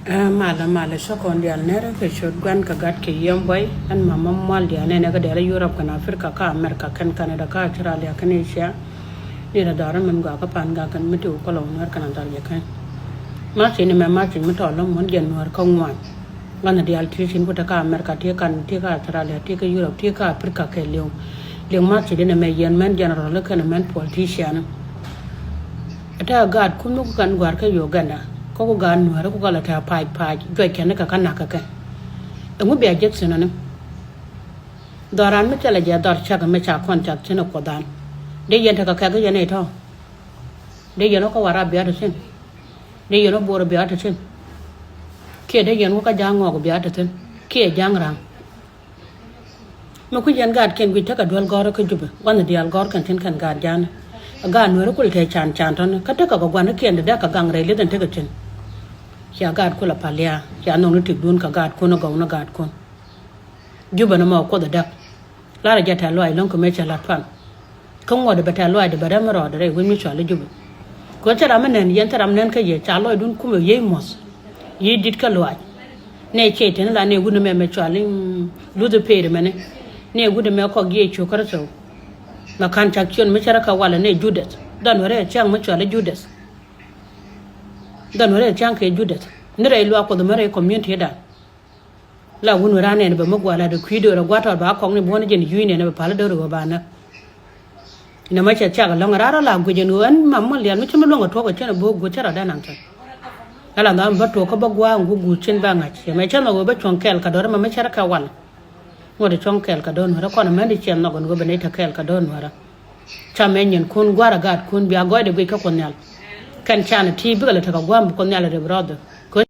Mala sokon dial nere ke shot gwan ka gat ke yamboy an mama mal dia ne ga dere Europe kana Africa ka America kan Canada ka Australia kan Asia ni da daran man ga ka pan ga kan mitu ko lo nar kan dar ya kan ma sin me ma sin muto lo mon gen war ko ngwan ngana dial ti sin ko ta ka America ti kan ti ka Australia ti ka Europe ti ka Africa ke lew ma sin ne me yen man general kan man politician ata gad kunu kan gwar ka Uganda ko ga nuara ko la ta pai joy ken ka kana ka kan ngu be Jackson nan daran me tala ja dar cha ga me cha contact ne ko dan de yen ta ka ga yen to de yen ko wara biya ta sin de yen bo biya ta sin ke de yen ko ka jango ko biya ta sin ke jangrang me ku yen gad ken wi ta ka dol gor ko jube wan dial gor kan tin kan gad jan ga nuara ko te chan ton ka ta ka gwan ken da ka gangre le dan ta ga tin ya gad ko la palia ya no no tik dun ka gad ko no ga no gad ko juba na ma ko da dak la ra jata lo ai lon ko me cha la fan kan wa da bata lo ai da bara ma ro da re wi mi cha le juba ko ta ram nen yen ta ram nen ka ye cha lo dun kuma ye mos ye dit ka lo ai ne che ten la ne gu no me cha le lu de pe me ne gu de me ko ge chu kar so ma kan ta kyon me cha ka wala ne judet dan wore chang me cha le judet dan wore chang ke judet nere lo ko do mare community da la wonu rane ne ba magwala da kwido ra gwata ba ko ne bona jen yuine ne ba pala do ro ba na ina ma cha ga longa ra la gu jen wan mamma lian mi chuma longa to ko chena bo go chara da nan ta ala ngam ba to ko ba gwa ngu gu chen ba nga che me chana go ba chon kel ka do ma me chara ka wan ngode chon kel ka do no ra ko na me di chen no go be ne ta kel ka do no ra cha me nyen kun gwara gad kun biya go de be ka ko nyal kan chana ti bi la ta ka gwam ko nyala de brother